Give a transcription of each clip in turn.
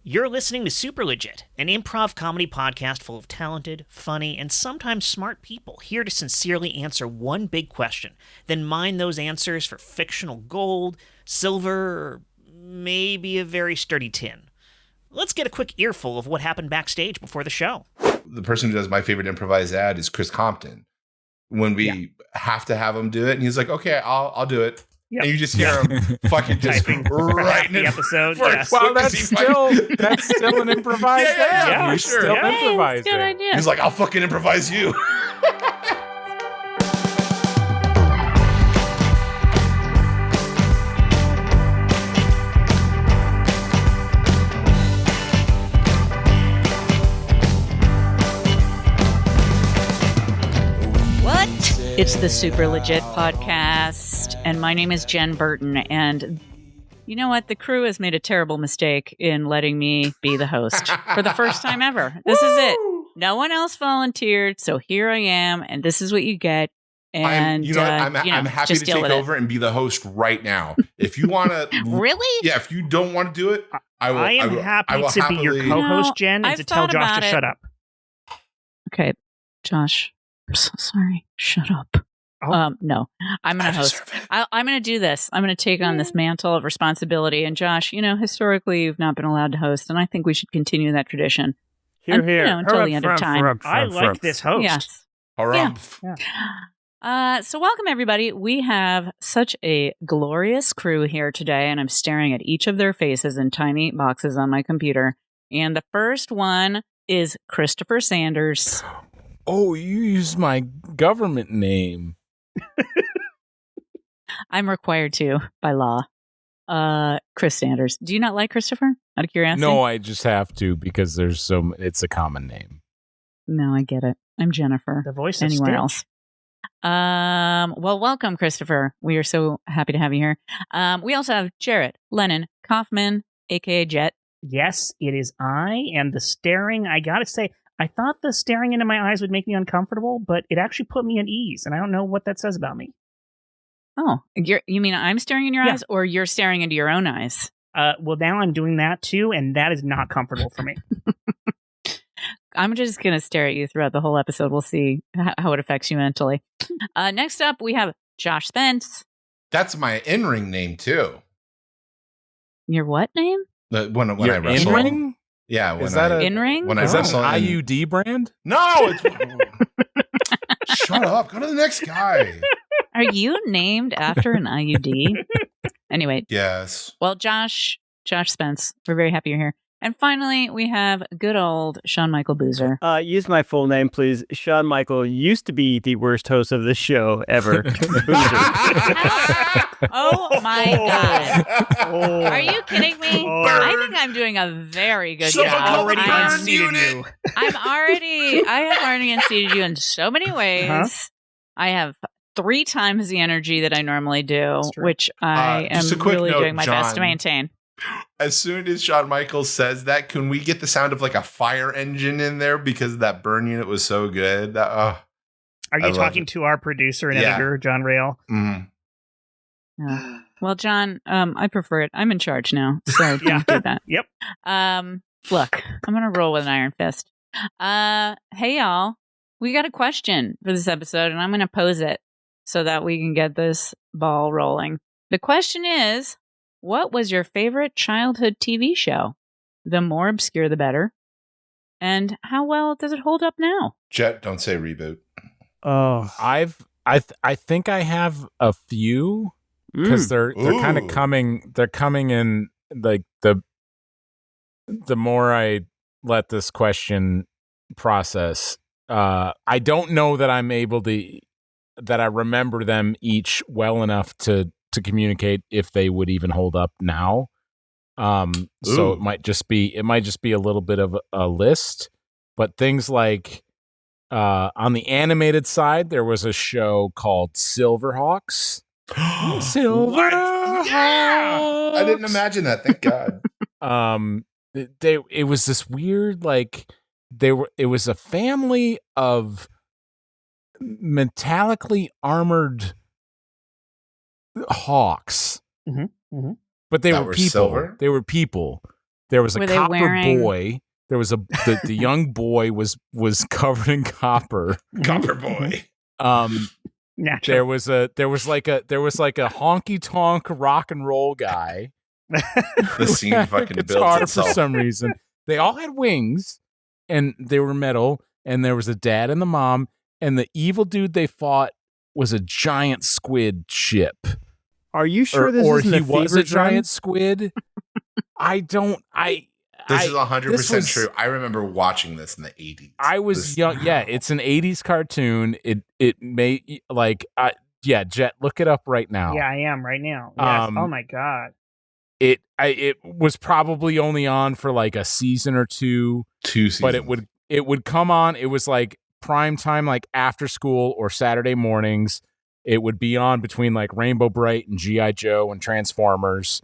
You're listening to Super Legit, an improv comedy podcast full of talented, funny, and sometimes smart people here to sincerely answer one big question, then mine those answers for fictional gold, silver, or maybe a very sturdy tin. Let's get a quick earful of what happened backstage before the show. The person who does my favorite improvised ad is Chris Compton. When we have to have him do it, and he's like, "Okay, I'll do it." Yep. And you just hear him fucking just right in the episode. Yes. Well, that's still an improvised ad. Yeah, You're sure. still improvising. Good idea. He's like, "I'll fucking improvise you." It's the Super Legit podcast, and my name is Jen Burton, and you know what? The crew has made a terrible mistake in letting me be the host for the first time ever. This is it. No one else volunteered, so here I am, and this is what you get. And I'm happy to take over and be the host right now. If you want to, really? Yeah. If you don't want to do it, I will. I am happy to be your co-host, Jen, and to tell Josh to shut up. Okay, Josh. I'm so sorry. Shut up. Oh. No, I'm going to host. I'm going to do this. I'm going to take on this mantle of responsibility. And Josh, historically, you've not been allowed to host, and I think we should continue that tradition. Here. Until the end of time. I like this host. Yes. Yeah. So welcome, everybody. We have such a glorious crew here today, and I'm staring at each of their faces in tiny boxes on my computer. And the first one is Christopher Sanders. Oh, you used my government name. I'm required to by law. Chris Sanders. Do you not like Christopher? Out of curiosity? No, I just have to because it's a common name. No, I get it. I'm Jennifer. The voice of anywhere Stitch. else. Well, welcome, Christopher. We are so happy to have you here. We also have Jarrett, Lennon, Kaufman, aka Jet. Yes, it is I, and the staring, I gotta say, I thought the staring into my eyes would make me uncomfortable, but it actually put me at ease, and I don't know what that says about me. Oh, you mean I'm staring in your eyes, or you're staring into your own eyes? Well, now I'm doing that too, and that is not comfortable for me. I'm just going to stare at you throughout the whole episode. We'll see how it affects you mentally. Next up, we have Josh Spence. That's my in-ring name too. Your what name? When I wrestle. In-ring? Yeah. Is that an in-ring? When I wrestle an IUD brand? No. Shut up. Go to the next guy. Are you named after an IUD? Anyway. Yes. Well, Josh Spence, we're very happy you're here. And finally, we have good old Shawn Michael Boozer. Use my full name, please. Shawn Michael used to be the worst host of this show ever. Oh my God. Are you kidding me? I think I'm doing a very good job. I have already unseated you in so many ways. Uh-huh. I have 3 times the energy that I normally do, which I am just a quick really note, doing my best to John. maintain. As soon as Shawn Michaels says that, can we get the sound of like a fire engine in there because that burn unit was so good? Are you talking to our producer and editor, John Rael? Mm-hmm. Well, John, I prefer it. I'm in charge now, so don't do that. Yep. Look, I'm gonna roll with an iron fist. Hey y'all, we got a question for this episode, and I'm gonna pose it so that we can get this ball rolling. The question is, what was your favorite childhood TV show? The more obscure, the better. And how well does it hold up now? Jet, don't say reboot. Oh, I think I have a few because they're kind of coming. They're coming in like the more I let this question process. I don't know that I'm able to that I remember them each well enough to communicate if they would even hold up now. So it might just be a little bit of a list, but things like on the animated side, there was a show called Silverhawks. Silverhawks. Yeah! I didn't imagine that. Thank God. It was this weird, like it was a family of metallically armored hawks, Mm-hmm. Mm-hmm. but they That were were people. silver? They were people. There was a copper boy. There was the young boy was covered in copper. Copper boy. There was like a honky tonk rock and roll guy. The scene fucking built itself for some reason. They all had wings, and they were metal. And there was a dad and the mom, and the evil dude they fought was a giant squid ship. Are you sure this isn't he was a giant squid? This is 100% true. I remember watching this in the 80s. I was young. Yeah, it's an 80s cartoon. It may Jet, look it up right now. Yeah, I am right now. Yes. Oh my god. It was probably only on for like a season or two. 2 seasons. But it would come on. It was like prime time, like after school or Saturday mornings. It would be on between like Rainbow Bright and G.I. Joe and Transformers.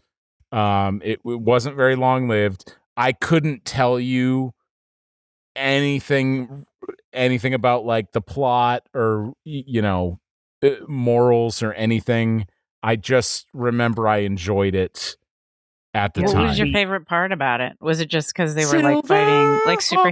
It wasn't very long lived. I couldn't tell you anything about like the plot or, morals or anything. I just remember I enjoyed it at the time. What was your favorite part about it? Was it just because they were like fighting like super?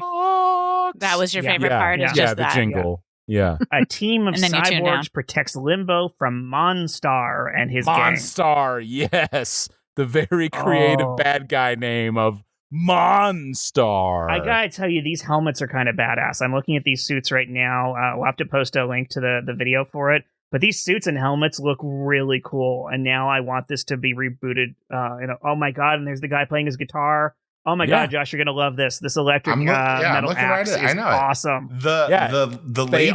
That was your favorite part? Yeah, just the jingle. Yeah. A team of cyborgs protects Limbo from Monstar and his gang. Monstar, yes. The very creative bad guy name of Monstar. I gotta tell you, these helmets are kind of badass. I'm looking at these suits right now. We'll have to post a link to the video for it. But these suits and helmets look really cool. And now I want this to be rebooted. Oh my god, and there's the guy playing his guitar. Oh my god, Josh, you're gonna love this. This electric metal axe is awesome. The lady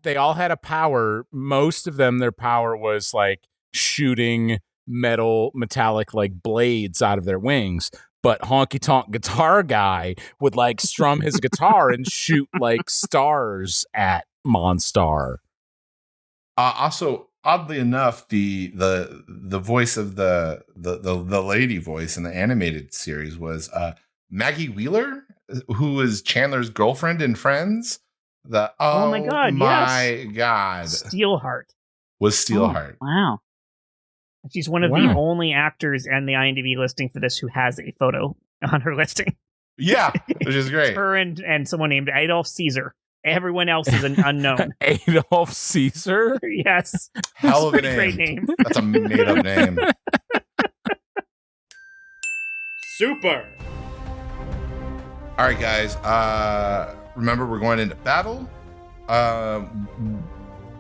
they all had a power. Most of them, their power was like shooting metallic like blades out of their wings. But honky tonk guitar guy would like strum his guitar and shoot like stars at Monstar. Also, oddly enough, the voice of the lady voice in the animated series was Maggie Wheeler, who was Chandler's girlfriend in Friends. Oh my god! Steelheart was Steelheart. Wow. She's one of the only actors in the IMDb listing for this who has a photo on her listing. Yeah, which is great. Her and someone named Adolf Caesar. Everyone else is an unknown. Adolf Caesar? Yes. Hell of a name. Great name. That's a made-up name. Super. All right, guys. Remember, we're going into battle. Yeah.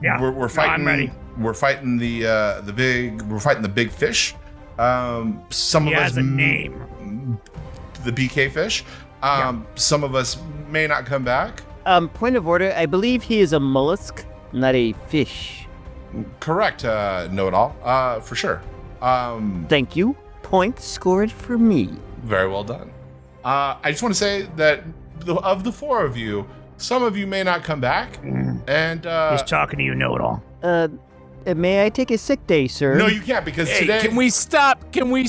We're fighting. I'm ready. We're fighting the big fish. Some of us has a name. The BK fish. Some of us may not come back. Point of order, I believe he is a mollusk, not a fish. Correct, know-it-all, for sure. Thank you. Point scored for me. Very well done. I just want to say that of the four of you, some of you may not come back, and he's talking to you, know-it-all. May I take a sick day, sir? No, you can't, because today... Can we stop? Can we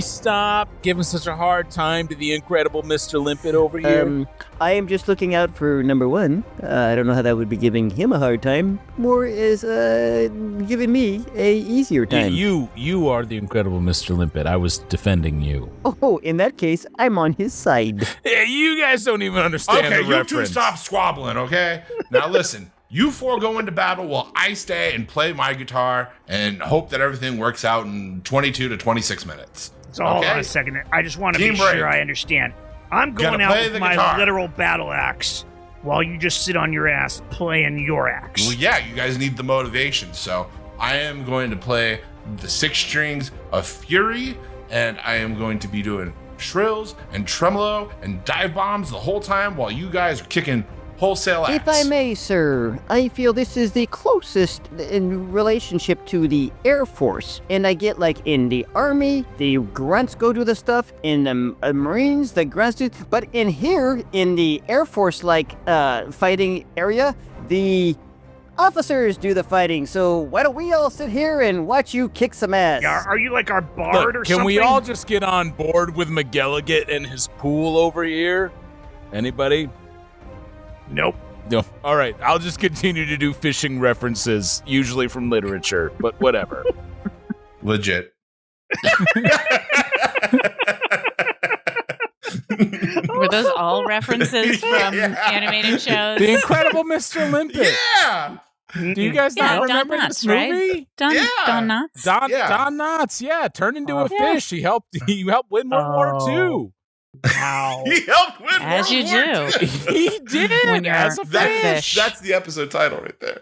stop giving such a hard time to the incredible Mr. Limpet over here? I am just looking out for number one. I don't know how that would be giving him a hard time. More is giving me a easier time. You are the incredible Mr. Limpet. I was defending you. Oh, in that case, I'm on his side. Yeah, you guys don't even understand the reference. Okay, you two stop squabbling, okay? Now listen. You four go into battle while I stay and play my guitar and hope that everything works out in 22 to 26 minutes. So hold on a second. I just want to be sure I understand. I'm going out with my literal battle axe while you just sit on your ass playing your axe. Well, yeah, you guys need the motivation. So I am going to play the 6 strings of Fury, and I am going to be doing shrills and tremolo and dive bombs the whole time while you guys are kicking wholesale axe. If I may, sir, I feel this is the closest in relationship to the Air Force. And I get like in the Army, the grunts go do the stuff. In the Marines, the grunts do. But in here, in the Air Force, like fighting area, the officers do the fighting. So why don't we all sit here and watch you kick some ass? Yeah, are you like our bard or something? Can we all just get on board with McGilligan and his pool over here? Anybody? Nope. No. All right. I'll just continue to do fishing references, usually from literature, but whatever. Legit. Were those all references from animated shows? The Incredible Mr. Olympus. Yeah. Do you guys not remember Don this Knotts, right? movie? Don Knotts? Don Yeah. Knotts, yeah, turned into a Yeah. fish. He helped win World War II. Wow. He helped win As World you War do. II. He did When you're as a a fish. That's the episode title right there.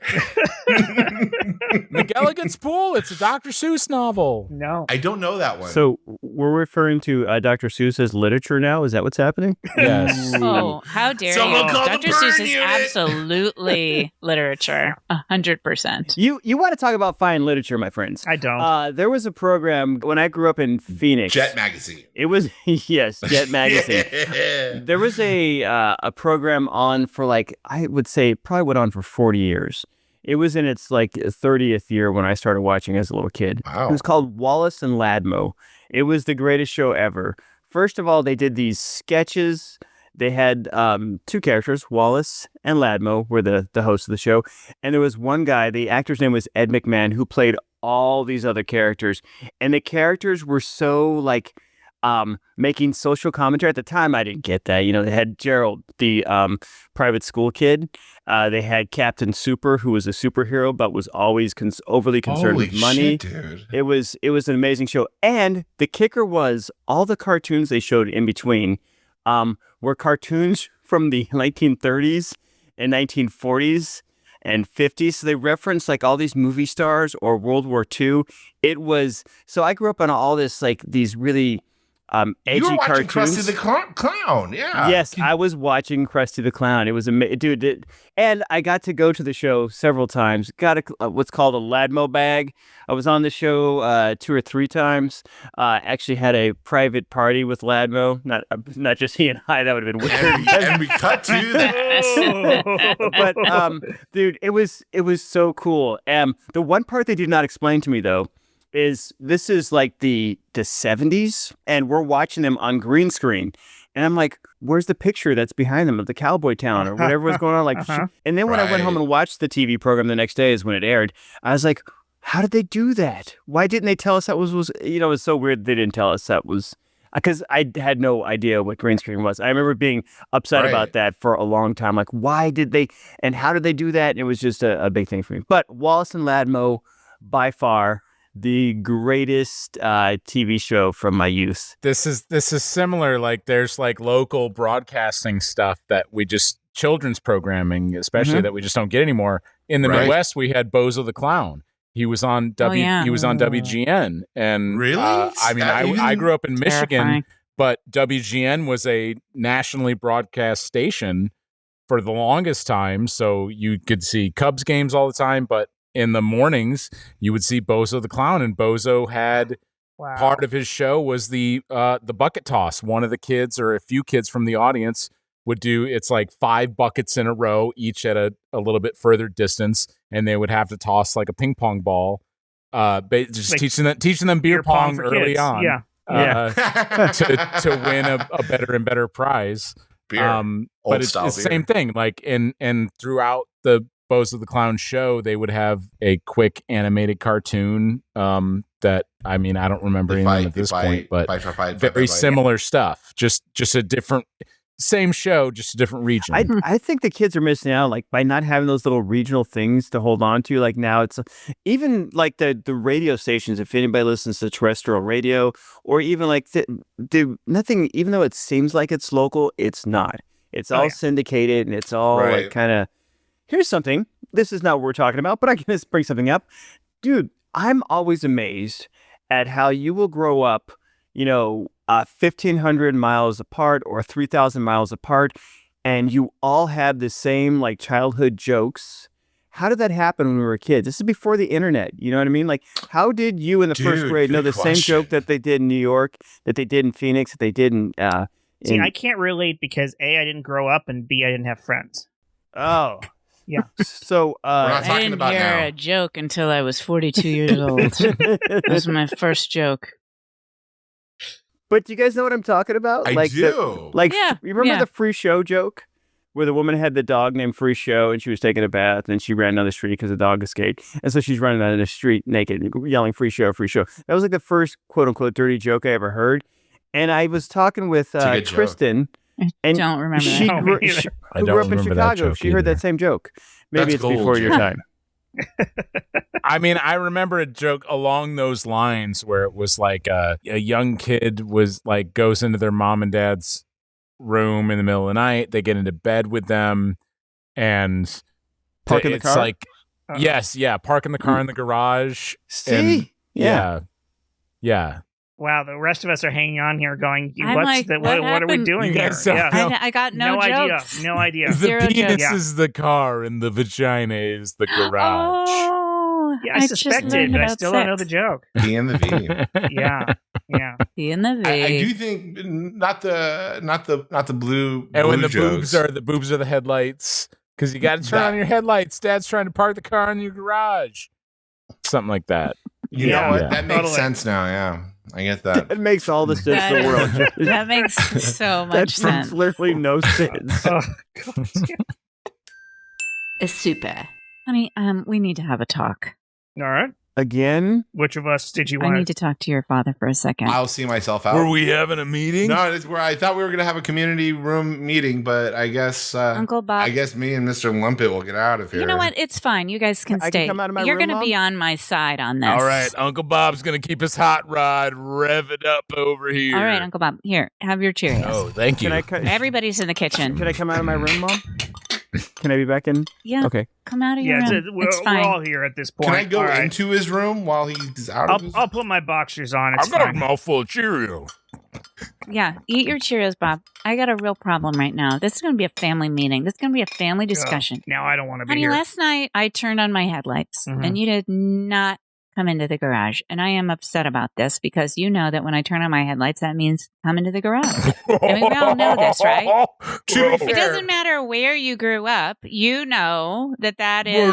McElligot's Pool. It's a Dr. Seuss novel. No. I don't know that one. So we're referring to Dr. Seuss as literature now? Is that what's happening? Yes. Oh, how dare Someone you. call the Dr. burn Seuss is unit. absolutely literature. 100%. You want to talk about fine literature, my friends? I don't. There was a program when I grew up in Phoenix. Jet Magazine. It was yes, Jet Magazine. Yeah. There was a program on for like I would say probably went on for 40 years. It was in its like 30th year when I started watching as a little kid. Wow. It was called Wallace and Ladmo. It was the greatest show ever. First of all, they did these sketches. They had two characters, Wallace and Ladmo were the hosts of the show. And there was one guy, the actor's name was Ed McMahon, who played all these other characters. And the characters were so like making social commentary. At the time, I didn't get that. You know, they had Jarrett, the private school kid. They had Captain Super, who was a superhero, but was always overly concerned Holy with money. shit, dude. It was an amazing show. And the kicker was all the cartoons they showed in between were cartoons from the 1930s and 1940s and 50s. So they referenced like all these movie stars or World War II. It was, so I grew up on all this, like these really edgy You were watching cartoons. Krusty the Clown, yeah. Yes, I was watching Krusty the Clown. It was dude. And I got to go to the show several times. Got what's called a Ladmo bag. I was on the show 2 or 3 times. Actually had a private party with Ladmo. Not just he and I. That would have been weird. And we cut to that. But dude, it was so cool. The one part they did not explain to me though is this is like the 70s and we're watching them on green screen. And I'm like, where's the picture that's behind them of the cowboy town or whatever was going on? Like, and then when I went home and watched the TV program the next day is when it aired, I was like, how did they do that? Why didn't they tell us that was you know, it was so weird they didn't tell us that was, because I had no idea what green screen was. I remember being upset about that for a long time. Like, why did they, and how did they do that? And it was just a big thing for me. But Wallace and Ladmo, by far, the greatest TV show from my youth. This is similar. Like there's like local broadcasting stuff that we just children's programming, especially that we just don't get anymore. In the Midwest, we had Bozo the Clown. He was on he was on WGN, and Really? I mean, I grew up in Michigan, Terrifying. but WGN was a nationally broadcast station for the longest time, so you could see Cubs games all the time, but in the mornings, you would see Bozo the Clown, and Bozo had part of his show was the bucket toss. One of the kids or a few kids from the audience would do, it's like 5 buckets in a row, each at a little bit further distance, and they would have to toss like a ping pong ball. Just like teaching them beer pong early kids. on. To win a better and better prize. Beer. But it's the same thing. Like and throughout the Bozo the Clown show, they would have a quick animated cartoon that, I mean, I don't remember any at this point, but very similar stuff. Just a different, same show, just a different region. I think the kids are missing out, like by not having those little regional things to hold on to. Like now it's even like the radio stations, if anybody listens to terrestrial radio, or even like nothing, even though it seems like it's local, it's not. It's all syndicated and it's all like kind of, here's something. This is not what we're talking about, but I can just bring something up. Dude, I'm always amazed at how you will grow up, 1,500 miles apart or 3,000 miles apart, and you all have the same like childhood jokes. How did that happen when we were kids? This is before the internet. You know what I mean? Like, how did you in the first grade know the same joke that they did in New York, that they did in Phoenix, that they did in... See, I can't relate because A, I didn't grow up, and B, I didn't have friends. Oh. Yeah. So I didn't hear a joke until I was 42 years old. That was my first joke. But do you guys know what I'm talking about? I do. You remember the free show joke? Where the woman had the dog named Free Show and she was taking a bath and she ran down the street because the dog escaped. And so she's running down the street naked, yelling, free show, free show. That was like the first quote unquote dirty joke I ever heard. And I was talking with good Kristen. And don't remember she that. grew, I who don't grew up in remember that Chicago. joke She heard either. that same joke. Maybe That's it's before gold, your Jarrett. time. I mean, I remember a joke along those lines where it was like a young kid was like goes into their mom and dad's room in the middle of the night. They get into bed with them, and Park in the it's car? like yes, yeah, parking the car in the garage. And, See? Yeah. yeah. Wow, the rest of us are hanging on here going, I'm what's like, the, what what are we happened? doing You guys here? don't Yeah. know. I got no jokes. idea. No idea. The Zero penis jokes. is the car, and the vagina is the garage. Oh, Yeah, I just suspected, learned but I about still don't know sex. the joke. B and the V. Yeah. Yeah. P in the V. I do think not the blue. And when blue the jokes. boobs are the headlights, because you got to turn on your headlights. Dad's trying to park the car in your garage, something like that. You know what? Yeah. That makes Totally. sense now. Yeah, I get that. That makes all the sense in the world. That makes so much That sense. makes literally no sense. Oh, God. Is super. Honey, we need to have a talk. All right. Again? Which of us did you I want need to talk to your father for a second. I'll see myself out. Were we having a meeting? No, it's where I thought we were gonna have a community room meeting, but I guess Uncle Bob. I guess me and Mr. Lumpet will get out of here. You know what? It's fine. You guys can I stay. can come out of my You're room, going to be on my side on this. All right, Uncle Bob's gonna keep his hot rod revving up over here. All right, Uncle Bob. Here, have your Cheerios. Oh, thank you. Everybody's in the kitchen. Can I come out of my room, Mom? Can I be back in? Yeah. Okay. Come out of your Yeah, room. we're It's fine. all here at this point. Can I go All right. into his room while he's out of his I'll put my boxers on. It's I've got a fine. mouthful of Cheerios. Yeah, eat your Cheerios, Bob. I got a real problem right now. This is going to be a family meeting. This is going to be a family discussion. Now I don't want to be Honey, here. last night I turned on my headlights Mhm. and you did not come into the garage. And I am upset about this because you know that when I turn on my headlights, that means come into the garage. I mean, we all know this, right? To be It fair, doesn't matter where you grew up. You know that is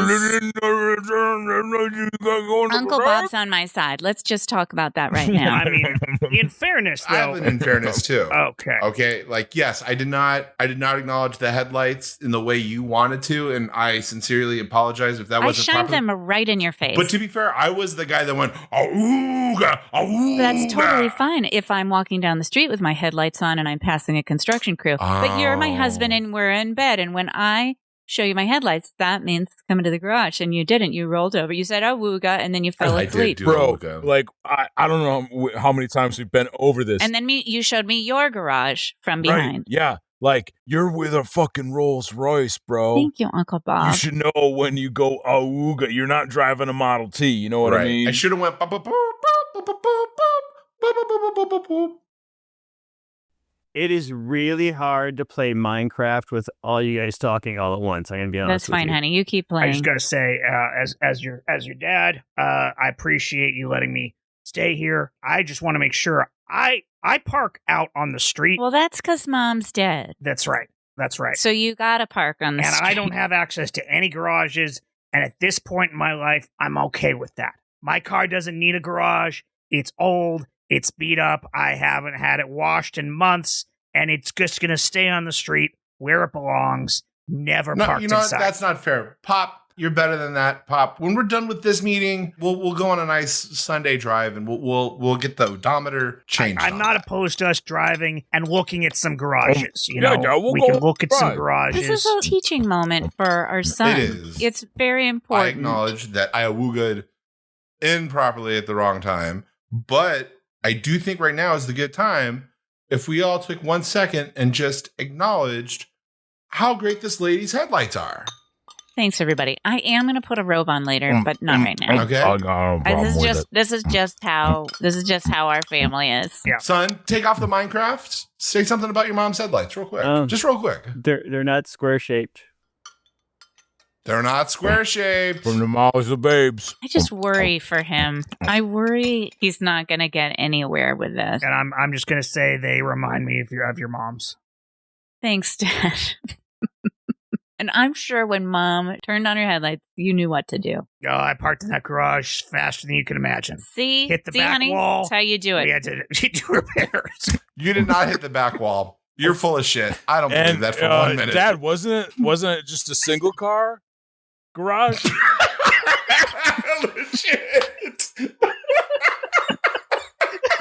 Uncle Bob's on my side. Let's just talk about that right now. I mean, in fairness, I have though. an in fairness too. Okay. Okay, like yes, I did not acknowledge the headlights in the way you wanted to, and I sincerely apologize if that I wasn't shined proper. them right in your face. But to be fair, I was the guy that went "Awooga, awooga." That's totally fine if I'm walking down the street with my headlights on and I'm passing a construction crew. But you're my husband and we're in bed. And when I show you my headlights, that means come into the garage. And you didn't. You rolled over. You said, "Oh, wooga," and then you fell I did asleep. do Bro, awooga. like I don't know how many times we've been over this. And then you showed me your garage from Right, behind. yeah, like you're with a fucking Rolls Royce, bro. Thank you, Uncle Bob. You should know when you go awooga, you're not driving a Model T. You know what I mean? I should have went. Boop, boop, boop, boop, boop, boop, boop, boop, boop, boop, boop, boop. It is really hard to play Minecraft with all you guys talking all at once. I'm going to be honest That's with fine, you. honey. You keep I playing. just gotta say, as your dad, I appreciate you letting me stay here. I just want to make sure I park out on the street. Well, that's because Mom's dead. That's right. That's right. So you got to park on the And street. I don't have access to any garages. And at this point in my life, I'm okay with that. My car doesn't need a garage. It's old. It's beat up. I haven't had it washed in months. And it's just going to stay on the street where it belongs. Never No, parked you know what? inside. That's not fair. Pop, you're better than that. Pop, when we're done with this meeting, we'll go on a nice Sunday drive and we'll get the odometer changed. I'm on not that. opposed to us driving and looking at some garages. You yeah, know, yeah, we'll we go can look at some drive. garages. This is a teaching moment for our son. It is. It's very I important. acknowledge that I awooga'd improperly at the wrong time, but I do think right now is the good time if we all took 1 second and just acknowledged how great this lady's headlights are. Thanks, everybody. I am going to put a robe on later, but not right now. Okay. I got no problem This is just how our family is. Yeah. Son, take off the Minecraft. Say something about your mom's headlights real quick. Just real quick. They're not square shaped. They're not square shaped. From the mouths of babes. I just worry for him. I worry he's not going to get anywhere with this. And I'm just gonna say they remind me of your mom's. Thanks, Dad. And I'm sure when Mom turned on her headlights, you knew what to do. Oh, I parked in that garage faster than you can imagine. See? Hit the See, back honey? wall. That's how you do it. We had to do repairs. You did not hit the back wall. You're full of shit. I don't believe And that for 1 minute. Dad, wasn't it just a single car garage? Legit.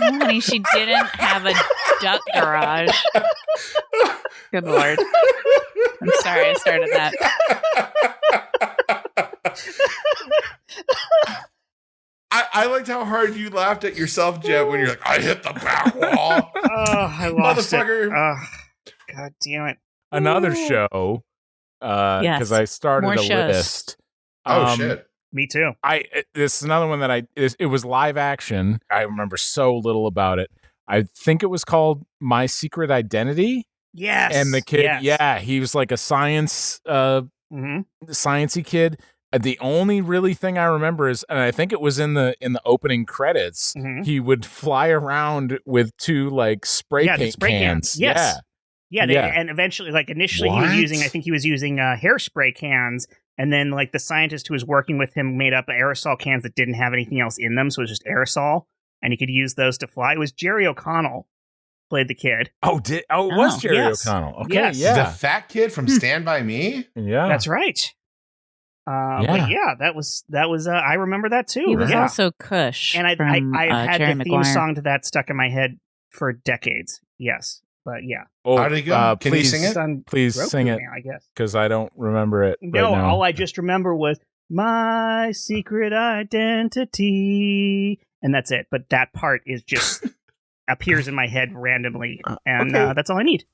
Oh, honey, she didn't have a duck garage. Good Lord. I'm sorry I started that. I liked how hard you laughed at yourself, Jen, when you're like, I hit the back wall. I lost Motherfucker. it. God damn it. Another show, because I started More a shows. list. Oh, shit. Me too. This is another one that it was live action. I remember so little about it. I think it was called My Secret Identity. Yes. And the kid, yes. he was like a science, sciencey kid. The only really thing I remember is, and I think it was in the opening credits, he would fly around with two like spray paint cans. Yes. Yeah. And eventually, like initially, he was using hairspray cans, and then like the scientist who was working with him made up aerosol cans that didn't have anything else in them, so it was just aerosol, and he could use those to fly. It was Jerry O'Connell played the kid. It was Jerry O'Connell. Okay, yes. yeah, The fat kid from Stand By Me. Yeah, that's right. But yeah, that was. I remember that too. He was also Kush, and I had Jerry the theme Maguire. song to that stuck in my head for decades. Yes, but yeah. How did it go? Can you sing it? Please sing it, I guess, because I don't remember it. No, right now. all I just remember was my secret identity, and that's it. But that part is just appears in my head randomly, and that's all I need.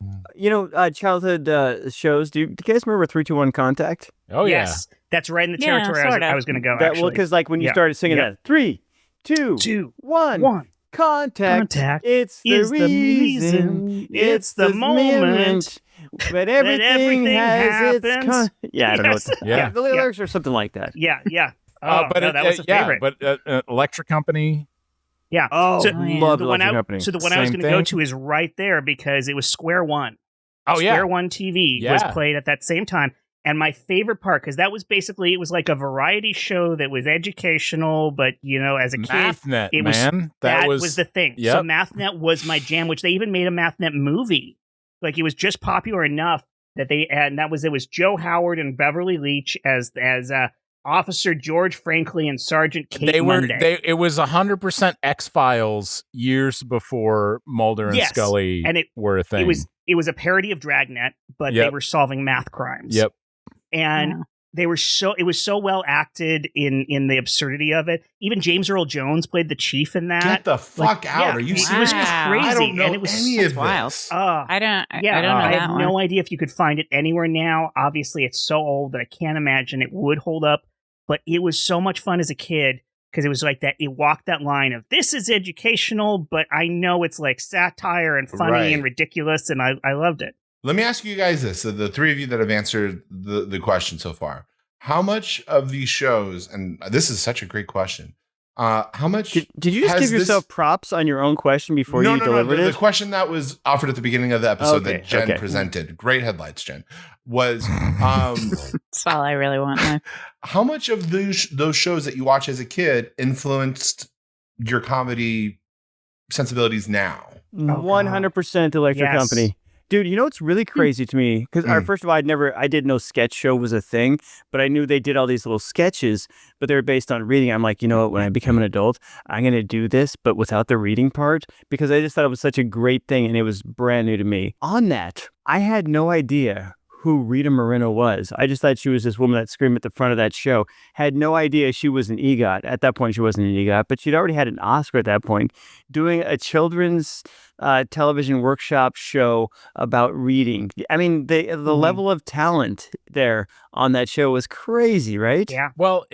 Childhood shows. Do you guys remember 3-2-1 Contact? Oh yes, that's right in the territory I was going to go. Well, because like when you started singing that, 3, 2, 1. Contact. It's the reason. It's the moment. But everything has its I don't know. The lyrics are something like that. Yeah. But that was a favorite. But Electric Company. Yeah. Oh, love the one Company. So the one I was going to go to is right there because it was Square One. Oh, yeah. Square One TV was played at that same time. And my favorite part, because that was basically, it was like a variety show that was educational, but, as a kid, MathNet, it was, man. That was the thing. Yep. So MathNet was my jam, which they even made a MathNet movie. Like, it was just popular enough that it was Joe Howard and Beverly Leach as Officer George Franklin and Sergeant Kate Monday. It was 100% X-Files years before Mulder and Scully were a thing. It was a parody of Dragnet, but they were solving math crimes. Yep. And it was so well acted in the absurdity of it. Even James Earl Jones played the chief in that. Get the fuck out! Are you serious? It was crazy. I don't know and it was any of wild. this. I don't know I that have one. no idea if you could find it anywhere now. Obviously, it's so old that I can't imagine it would hold up. But it was so much fun as a kid because it was like that. It walked that line of this is educational, but I know it's like satire and funny and ridiculous, and I loved it. Let me ask you guys this: so the three of you that have answered the question so far, how much of these shows? And this is such a great question. How much did you just give yourself props on your own question before you delivered it? The question that was offered at the beginning of the episode that Jen presented, great headlights, Jen, was that's all I really want now. How much of those shows that you watch as a kid influenced your comedy sensibilities now? 100% Electric Company. Dude, you know what's really crazy to me? Because first of all, I didn't know sketch show was a thing, but I knew they did all these little sketches, but they were based on reading. I'm like, you know what? When I become an adult, I'm going to do this, but without the reading part, because I just thought it was such a great thing and it was brand new to me. On that, I had no idea who Rita Moreno was. I just thought she was this woman that screamed at the front of that show. Had no idea she was an EGOT. At that point, she wasn't an EGOT, but she'd already had an Oscar at that point, doing a children's television workshop show about reading. I mean, the level of talent there on that show was crazy, right? Yeah. Well,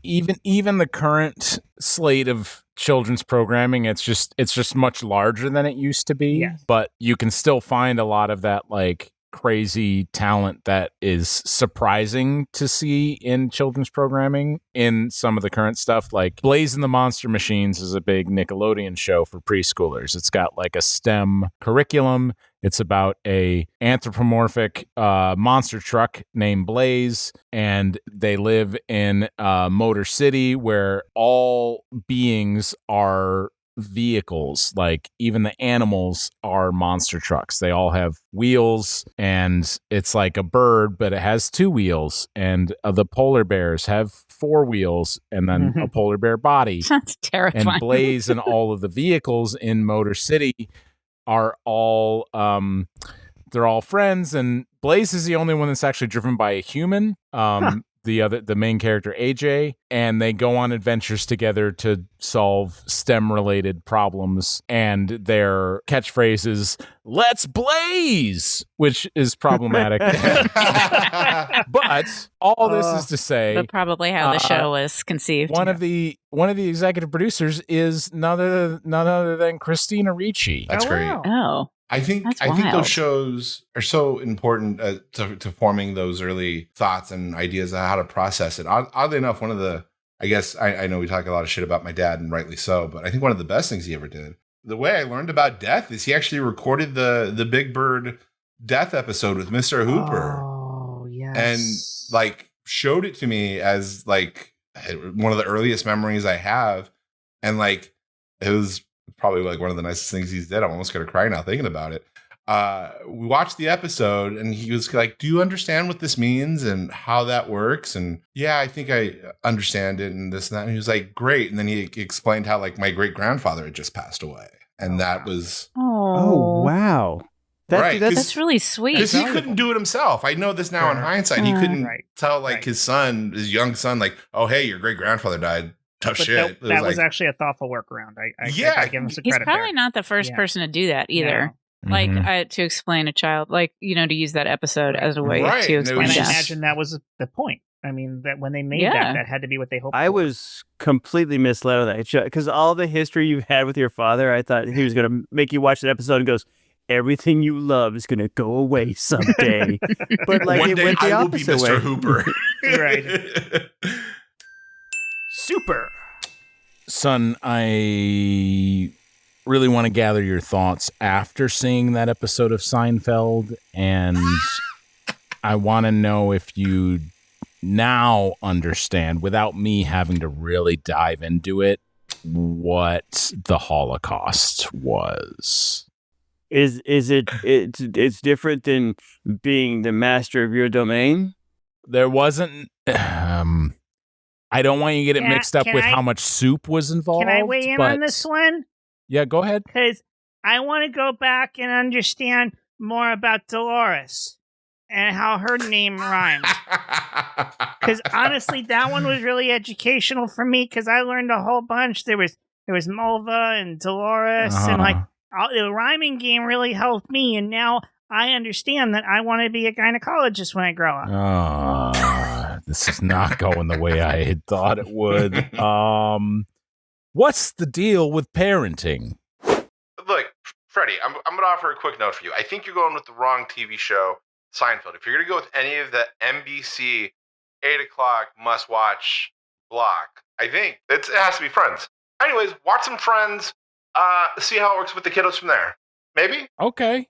even the current slate of children's programming, it's just much larger than it used to be. Yes. But you can still find a lot of that like crazy talent that is surprising to see in children's programming in some of the current stuff. Like Blaze and the Monster Machines is a big Nickelodeon show for preschoolers. It's got like a STEM curriculum. It's about a anthropomorphic monster truck named Blaze, and they live in Motor City where all beings are vehicles. Like even the animals are monster trucks. They all have wheels, and it's like a bird, but it has 2 wheels. And the polar bears have 4 wheels, and then a polar bear body. That's terrifying. And Blaze and all of the vehicles in Motor City are all they're all friends, and Blaze is the only one that's actually driven by a human. The main character AJ, and they go on adventures together to solve STEM related problems, and their catchphrase is "Let's blaze," which is problematic. But all this is to say, but probably how the show was conceived. One of the executive producers is none other than Christina Ricci. That's great. Wow. Oh. I think those shows are so important to forming those early thoughts and ideas of how to process it. Oddly enough, one of the, I guess I know we talk a lot of shit about my dad, and rightly so, but I think one of the best things he ever did, the way I learned about death, is he actually recorded the Big Bird death episode with Mr. Hooper. Oh, yes. And like showed it to me as like one of the earliest memories I have. And like, it was probably like one of the nicest things he's did. I'm almost going to cry now thinking about it. We watched the episode, and he was like, "Do you understand what this means and how that works?" And yeah, I think I understand it, and this and that. And he was like, "Great." And then he explained how like my great grandfather had just passed away, and that was Oh, wow. right. That's really sweet. Because he couldn't do it himself. I know this now in hindsight. He couldn't tell like his young son, like, "Oh, hey, your great grandfather died. Tough But shit." That was actually a thoughtful workaround. I give him some He's credit probably there. not the first person to do that either. No. Like to explain a child, like, to use that episode as a way Right. to And it explain was And I death. imagine that was the point. I mean, that when they made Yeah. that had to be what they hoped I for. was completely misled on that because all the history you've had with your father, I thought he was going to make you watch that episode and goes, "Everything you love is going to go away someday." But like one it day went the I will be opposite Mr. way. Hooper. Right. Super. Son, I really want to gather your thoughts after seeing that episode of Seinfeld, and I want to know if you now understand, without me having to really dive into it, what the Holocaust was. It's different than being the master of your domain? There wasn't. I don't want you to get it mixed up with how much soup was involved. Can I weigh in on this one? Yeah, go ahead. Because I want to go back and understand more about Dolores and how her name rhymes. Because honestly, that one was really educational for me because I learned a whole bunch. There was Mulva and Dolores, and like the rhyming game really helped me. And now I understand that I want to be a gynecologist when I grow up. This is not going the way I had thought it would. What's the deal with parenting? Look, Freddie, I'm going to offer a quick note for you. I think you're going with the wrong TV show, Seinfeld. If you're going to go with any of the NBC 8 o'clock must-watch block, I think it has to be Friends. Anyways, watch some Friends, see how it works with the kiddos from there. Maybe? Okay.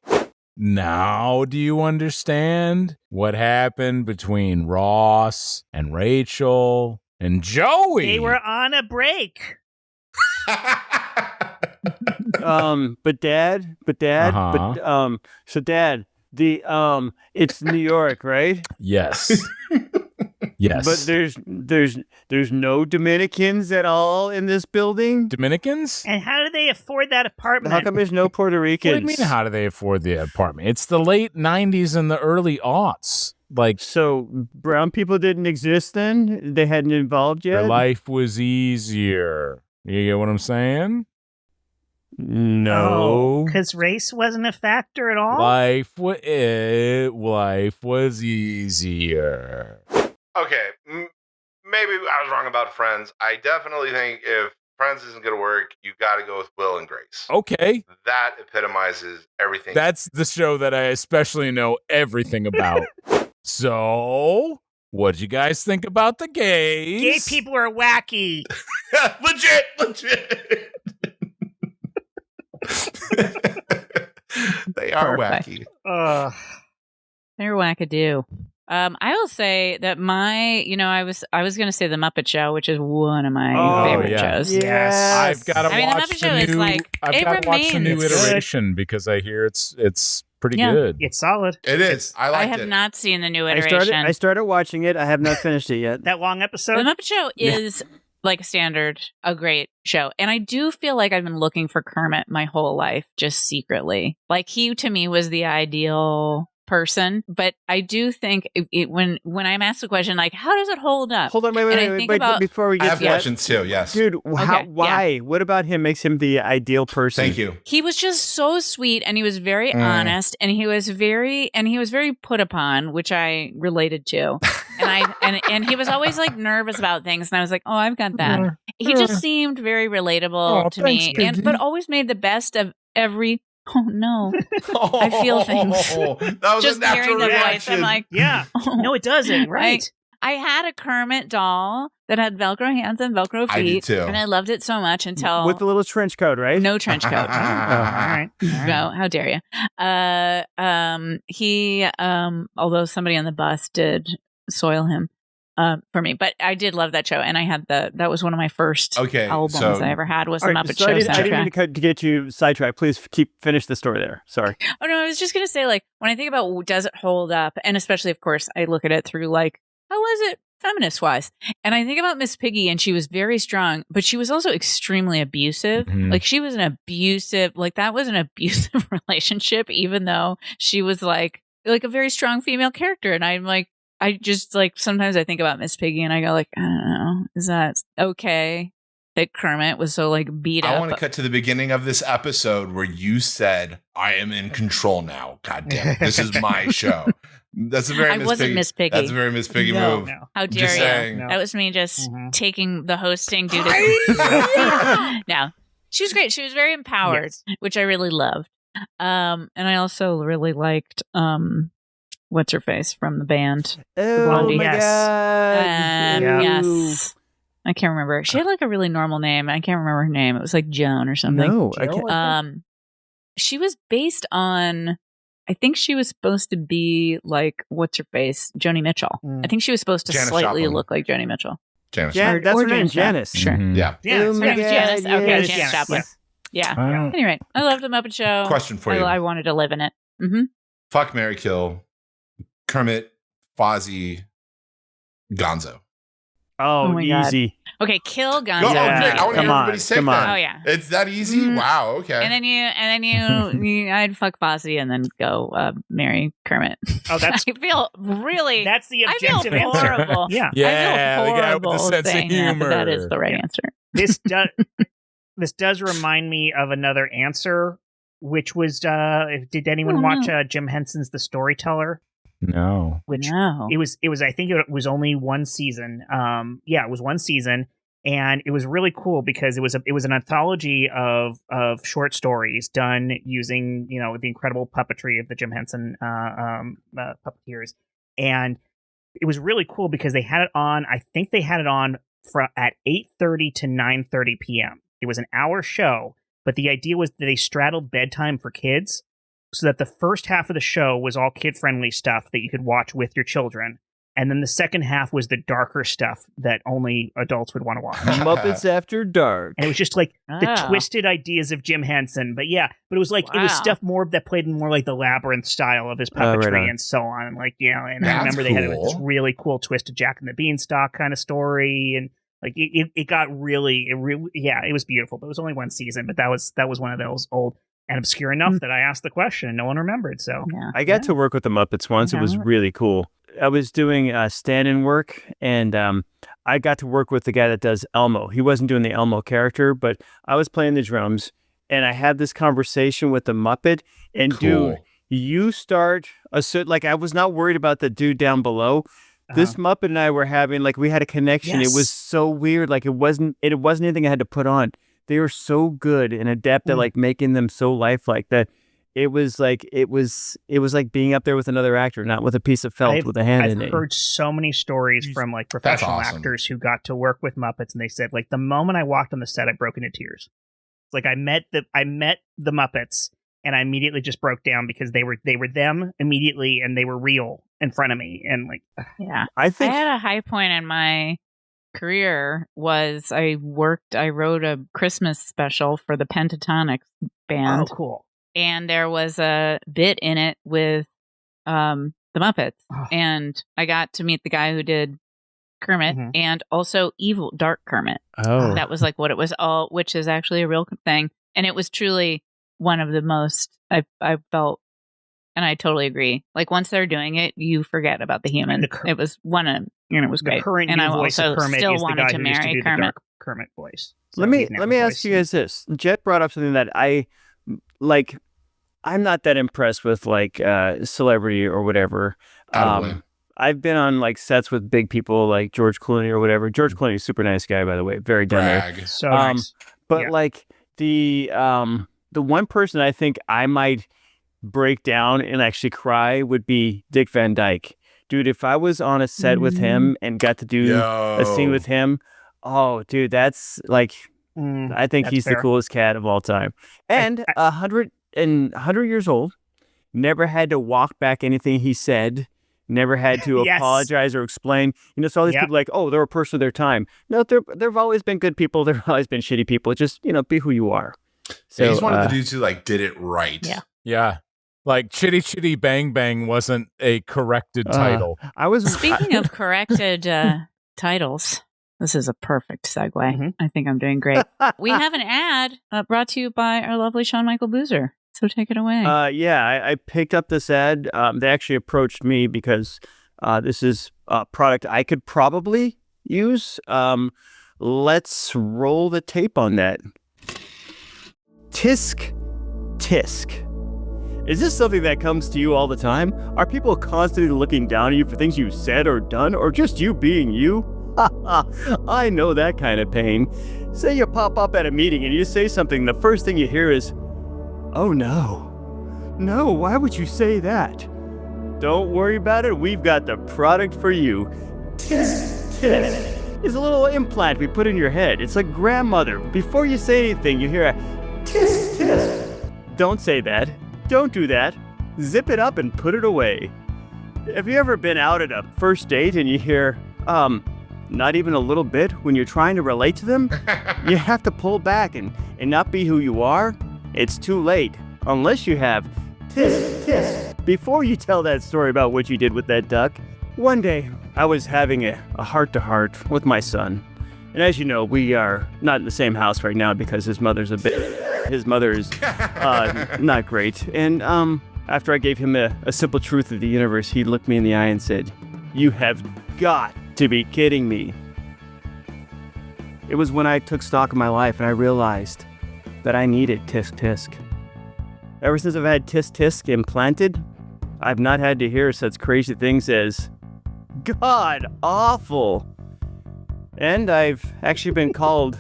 Now do you understand what happened between Ross and Rachel and Joey? They were on a break. But Dad, so Dad, it's New York, right? Yes. Yes. But there's no Dominicans at all in this building? Dominicans? And how do they afford that apartment? How come there's no Puerto Ricans? What do you mean, how do they afford the apartment? It's the late 90s and the early aughts. Like, so brown people didn't exist then? They hadn't evolved yet? their life was easier. You get what I'm saying? No. Because race wasn't a factor at all? Life was easier. Okay, maybe I was wrong about Friends. I definitely think if Friends isn't going to work, you got to go with Will and Grace. Okay. That epitomizes everything. That's the show that I especially know everything about. So, what'd you guys think about the gays? Gay people are wacky. legit. They are Perfect. wacky. Ugh. They're wackadoo. I will say that I was going to say the Muppet Show, which is one of my favorite shows. Yes. I've got to the Muppet Show is like, I've got to watch the new iteration because I hear it's pretty good. It's solid. It is. I have not seen the new iteration. I started watching it. I have not finished it yet. That long episode? The Muppet Show is like a great show. And I do feel like I've been looking for Kermit my whole life, just secretly. Like he, to me, was the ideal person, but I do think when I'm asked the question, like, how does it hold up? Hold on, wait, before we get I have questions too, yes. Dude, why? Yeah. What about him makes him the ideal person? Thank you. He was just so sweet, and he was very honest, and he was very put upon, which I related to. And he was always like nervous about things, and I was like, oh, I've got that. He just seemed very relatable to me, but always made the best of every. Oh no! I feel things. That was just a natural reaction. I'm like, no, it doesn't. Right? I had a Kermit doll that had Velcro hands and Velcro feet, I did too, and I loved it so much until with the little trench coat, right? No trench coat. All right. No, how dare you? He, although somebody on the bus did soil him. For me, but I did love that show, and I had that was one of my first albums I ever had was the Muppet Show soundtrack. I didn't mean to get you sidetracked. Please finish the story there. Sorry. Oh no, I was just gonna say, like, when I think about does it hold up, and especially, of course, I look at it through like, how was it feminist wise? And I think about Miss Piggy, and she was very strong, but she was also extremely abusive. Mm-hmm. Like she was that was an abusive relationship, even though she was like a very strong female character, and I'm like. I just like sometimes I think about Miss Piggy and I go like, I don't know, is that okay that Kermit was so like beat up? I want to cut to the beginning of this episode where you said, I am in control now. God damn it. This is my show. That's a very Miss Piggy. That's a very Miss Piggy move. No. How dare you? No. That was me just taking the hosting duty. No. She was great. She was very empowered, which I really loved. And I also really liked what's her face from the band? Oh Blondie. my God. Yes. I can't remember. She had like a really normal name. I can't remember her name. It was like Joan or something. No, I can't. She was based on, I think she was supposed to be like, what's her face? Joni Mitchell. I think she was supposed to Janice slightly Joplin. look like Joni Mitchell. Janice. That's her name, Janice. Sure. Mm-hmm. Yeah. Yeah. Oh my Her name's God, Janice. Okay, yes. Janice Joplin. Yeah. Anyway, I loved the Muppet Show. Question for you. I wanted to live in it. Mm-hmm. Fuck, marry, kill. Kermit, Fozzie, Gonzo. Oh, my God. easy. Okay, kill Gonzo. Go, I want to hear everybody say come that. on. Oh yeah. It's that easy? Wow, okay. And then you I'd fuck Fozzie and then go marry Kermit. Oh, that's I feel really. that's the I objective feel answer. horrible. Yeah. Yeah, I feel the guy with the horrible sense of saying that, but that is humor. the right answer. This does remind me of another answer, which was did anyone watch Jim Henson's The Storyteller? No. Which No. it was I think it was only one season. It was one season, and it was really cool because it was an anthology of short stories done using the incredible puppetry of the Jim Henson puppeteers, and it was really cool because they had it on. I think they had it on at 8:30 to 9:30 p.m. It was an hour show, but the idea was that they straddled bedtime for kids. So that the first half of the show was all kid-friendly stuff that you could watch with your children. And then the second half was the darker stuff that only adults would want to watch. Muppets After Dark. And it was just like the twisted ideas of Jim Henson. But yeah, but it was like, it was stuff more that played in more like the Labyrinth style of his puppetry and so on. And like, and I remember they had this really cool twisted Jack and the Beanstalk kind of story. And like, it got really, it was beautiful. But it was only one season. But that was one of those old and obscure enough that I asked the question and no one remembered. So I got to work with the Muppets once. It was really cool. I was doing stand-in work, and I got to work with the guy that does Elmo. He wasn't doing the Elmo character, but I was playing the drums, and I had this conversation with the Muppet. And dude, you start like I was not worried about the dude down below. This Muppet and I were having we had a connection. Yes. It was so weird. Like it wasn't anything I had to put on. They were so good and adept at making them so lifelike that it was like being up there with another actor, not with a piece of felt with a hand in it. I've heard so many stories from professional actors who got to work with Muppets, and they said the moment I walked on the set, I broke into tears. It's I met the Muppets, and I immediately just broke down because they were them immediately, and they were real, in front of me, and like, Yeah. I think I had a high point in my career was I wrote a Christmas special for the Pentatonics band. oh, cool. And there was a bit in it with the Muppets. Oh. And I got to meet the guy who did Kermit Mhm. and also evil Dark Kermit. Oh. That was like what it was all, which is actually a real thing. And it was truly one of the most I felt, and I totally agree. Like once they're doing it, you forget about the human. It was one of, it was The great. current And new I voice also of Kermit still is the wanted guy to who used to marry do the Kermit. Dark Kermit voice. So let me he's never ask voiced you guys this. Jet brought up something that I like. I'm not that impressed with like celebrity or whatever. I've been on like sets with big people like George Clooney or whatever. George Clooney, super nice guy, by the way, very down there. Brag. So nice. But Yeah. like the one person I think I might break down and actually cry would be Dick Van Dyke. Dude, if I was on a set with him and got to do a scene with him, oh, dude, that's like, I think that's he's fair. the coolest cat of all time. And 100 years old, never had to walk back anything he said, never had to Yes. apologize or explain. You know, so all these Yep. people like, oh, they're a person of their time. No, there've always been good people. There've always been shitty people. Just, be who you are. So He's one of the dudes who like did it right. Yeah. Yeah. Like Chitty Chitty Bang Bang wasn't a corrected title. I was Speaking of corrected titles, this is a perfect segue. Mhm. I think I'm doing great. We have an ad brought to you by our lovely Sean Michael Boozer. So take it away. I picked up this ad. They actually approached me because this is a product I could probably use. Let's roll the tape on that. Tisk. Is this something that comes to you all the time? Are people constantly looking down at you for things you said or done, or just you being you? I know that kind of pain. Say you pop up at a meeting and you say something, the first thing you hear is, "Oh no. No, why would you say that?" Don't worry about it, we've got the product for you. Tisk. It's a little implant we put in your head. It's like grandmother. Before you say anything, you hear a tisk. Don't say that. Don't do that. Zip it up and put it away. Have you ever been out at a first date and you hear, not even a little bit when you're trying to relate to them? You have to pull back and not be who you are. It's too late, unless you have tisk. Before you tell that story about what you did with that duck, one day I was having a heart-to-heart with my son. And as you know, we are not in the same house right now because his mother is not great. And after I gave him a simple truth of the universe, he looked me in the eye and said, "You have got to be kidding me." It was when I took stock of my life and I realized that I needed tisk. Ever since I've had tisk implanted, I've not had to hear such crazy things as god awful. And I've actually been called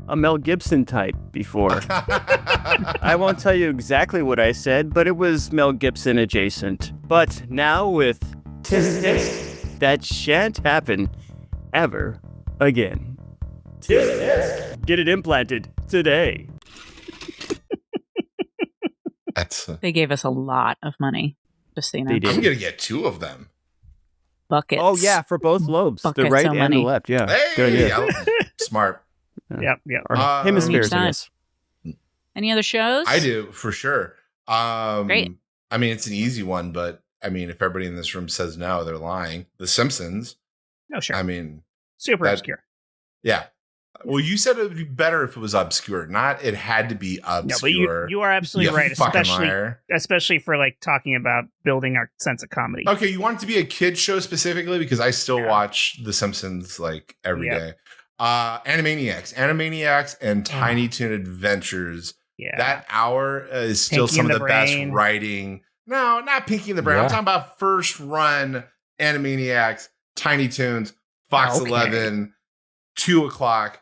a Mel Gibson type before. I won't tell you exactly what I said, but it was Mel Gibson adjacent. But now with tisk, that shan't happen ever again. Tisk. Get it implanted today. They gave us a lot of money. Just so you know. They did. I'm gonna get 2 of them. Buckets. Oh yeah, for both lobes, the Buckets right of and money. the left. Yeah, Hey, good idea. Smart. Yep. Or Um, hemispheres, I Anytime. guess. Any other shows? I do for sure. Great. I mean, it's an easy one, but I mean, if everybody in this room says no, they're lying. The Simpsons. Oh, sure. I mean, Super that- obscure. yeah. Well, you said it would be better if it was obscure. Not it had to be No, but obscure. you are absolutely You right, fucking especially liar. especially for like talking about building our sense of comedy. Okay, you want it to be a kid show specifically because I still Yeah. watch The Simpsons like every Yep. day. Animaniacs, and Tiny Toon Adventures. Yeah. That hour is still Pinky some and of the the best Brain. writing. No, not Pinky and the Brain. I'm Yeah. talking about first run Animaniacs, Tiny Toons, Fox Okay. 11, 2 o'clock.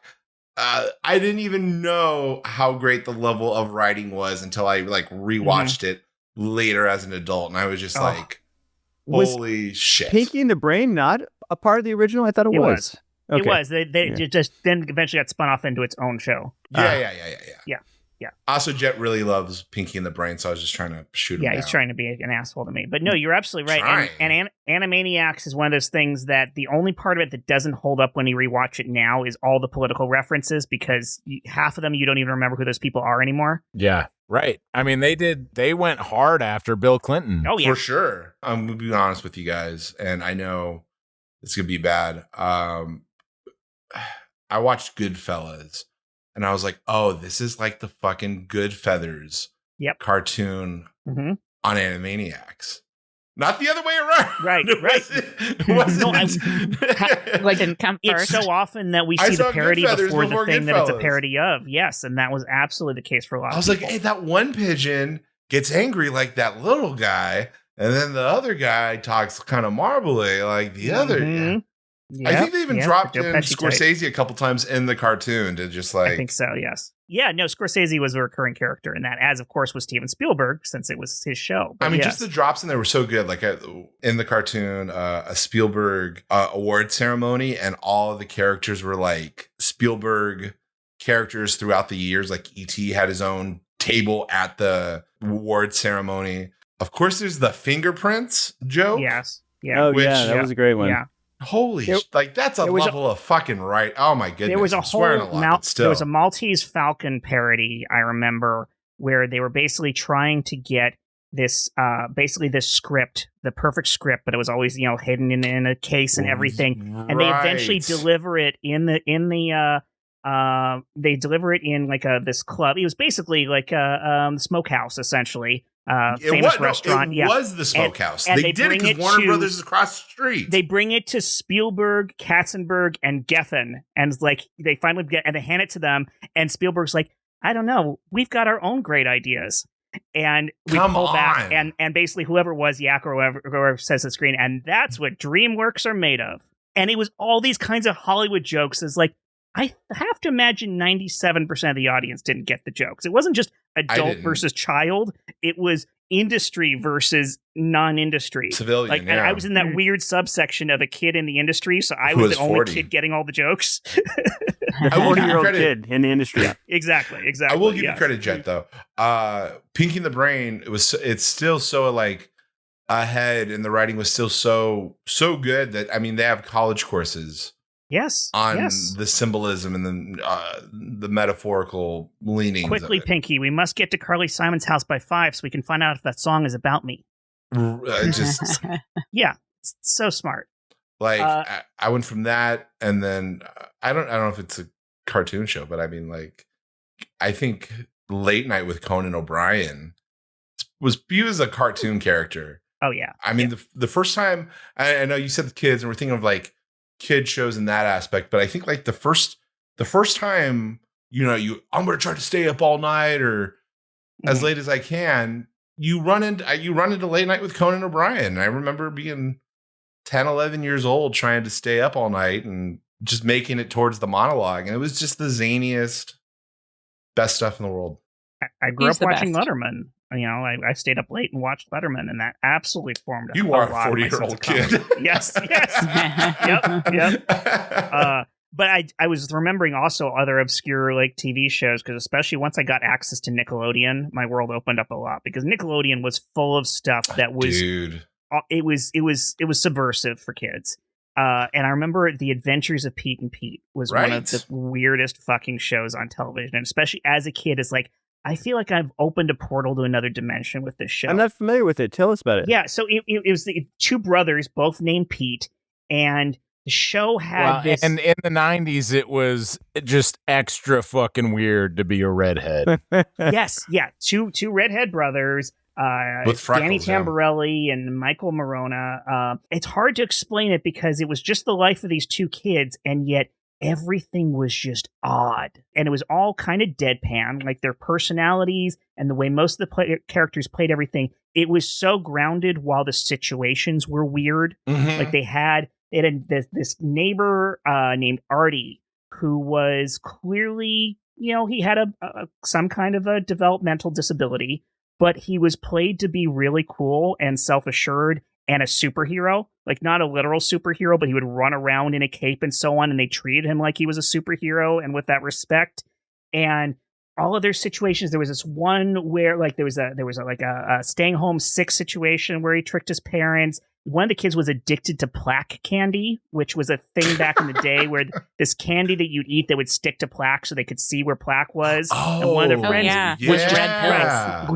I didn't even know how great the level of writing was until I like rewatched it later as an adult, and I was just Oh. like, Was "Holy shit!" Pinky and the Brain not a part of the original? I thought it It was. It Okay. was. They Yeah. just then eventually got spun off into its own show. Yeah. Yeah. Also, Jet really loves Pinky and the Brain, so I was just trying to shoot him down. He's trying to be an asshole to me. But no, you're absolutely right. And Animaniacs is one of those things that the only part of it that doesn't hold up when you rewatch it now is all the political references, because half of them you don't even remember who those people are anymore. Yeah, right. I mean, they went hard after Bill Clinton. Oh, yeah. For sure. I'm going to be honest with you guys, and I know it's going to be bad. I watched Goodfellas. And I was like, oh, this is like the fucking Good Feathers cartoon on Animaniacs. Not the other way around. Right, It wasn't. Like didn't come It's first. so often that we see the parody before the thing that it's a Goodfellas. parody of. Yes, and that was absolutely the case for a lot of people. I was like, hey, that one pigeon gets angry like that little guy, and then the other guy talks kind of marbly like the other. Yep, I think they even dropped in Joe Pesci Scorsese a couple times in the cartoon to just like. I think so, yes. Yeah, no, Scorsese was a recurring character in that, as of course was Steven Spielberg, since it was his show. But I mean, yes. just the drops in there were so good. Like in the cartoon, a Spielberg award ceremony, and all of the characters were like Spielberg characters throughout the years. Like E.T. had his own table at the award ceremony. Of course, there's the fingerprints joke. Yes. Yeah. Oh, Which- yeah, that was a great one. Yeah. Holy, like that's a there was level of fucking right. Oh my goodness. There was a I'm swearing whole a lot, but still. there was a Maltese Falcon parody, I remember, where they were basically trying to get this this script, the perfect script, but it was always, hidden in a case and everything. Right. And they eventually deliver it they deliver it in like this club. It was basically like a smokehouse, essentially. Famous restaurant. It was the smokehouse. And they did it because Warner Brothers is across the street. They bring it to Spielberg, Katzenberg, and Geffen, and like they finally get and they hand it to them, and Spielberg's like, I don't know, we've got our own great ideas. And we pull back, and basically whoever was Yak or whoever says the screen, and that's what DreamWorks are made of. And it was all these kinds of Hollywood jokes. It's like, I have to imagine 97% of the audience didn't get the jokes. It wasn't just adult versus child. It was industry versus non-industry. Civilian, like, and I was in that weird subsection of a kid in the industry, so I Who was was the only 40. kid getting all the jokes. A 40-year-old kid in the industry. Exactly. I will give you credit, Jet, though. Pinky and the Brain, it's still so like ahead, and the writing was still so good that, I mean, they have college courses. Yes. On yes. the symbolism and the metaphorical leanings. Quickly, Pinky, we must get to Carly Simon's house by 5 so we can find out if that song is about me. Just yeah, it's so smart. Like I went from that, and then I don't know if it's a cartoon show, but I mean, like, I think Late Night with Conan O'Brien was viewed as a cartoon character. Oh yeah. I mean, the first time I know you said the kids, and we're thinking of like kid shows in that aspect, but I think like the first time, I'm going to try to stay up all night or as late as I can, you run into Late Night with Conan O'Brien. I remember being 10, 11 years old trying to stay up all night and just making it towards the monologue. And it was just the zaniest, best stuff in the world. I grew up watching Letterman. I stayed up late and watched Letterman, and that absolutely formed You are a 40-year-old kid. Yes. Yep. But I was remembering also other obscure like TV shows, because especially once I got access to Nickelodeon, my world opened up a lot, because Nickelodeon was full of stuff that was it was subversive for kids. And I remember The Adventures of Pete and Pete was one of the weirdest fucking shows on television, and especially as a kid, it's like, I feel like I've opened a portal to another dimension with this show. I'm not familiar with it. Tell us about it. Yeah, so it was the two brothers, both named Pete, and the show had this... And in the 90s, it was just extra fucking weird to be a redhead. Yes, yeah. Two redhead brothers, with freckles, Danny Tamborelli and Michael Morona. It's hard to explain it because it was just the life of these two kids, and yet everything was just odd. And it was all kind of deadpan, like their personalities and the way most of the characters played everything. It was so grounded while the situations were weird. Mm-hmm. Like they had this neighbor named Artie, who was clearly, he had some kind of a developmental disability, but he was played to be really cool and self-assured and a superhero, like not a literal superhero, but he would run around in a cape and so on, and they treated him like he was a superhero and with that respect. And all of their situations. There was this one where like there was a staying home sick situation where he tricked his parents. One of the kids was addicted to plaque candy, which was a thing back in the day where this candy that you'd eat that would stick to plaque so they could see where plaque was. And one of their friends was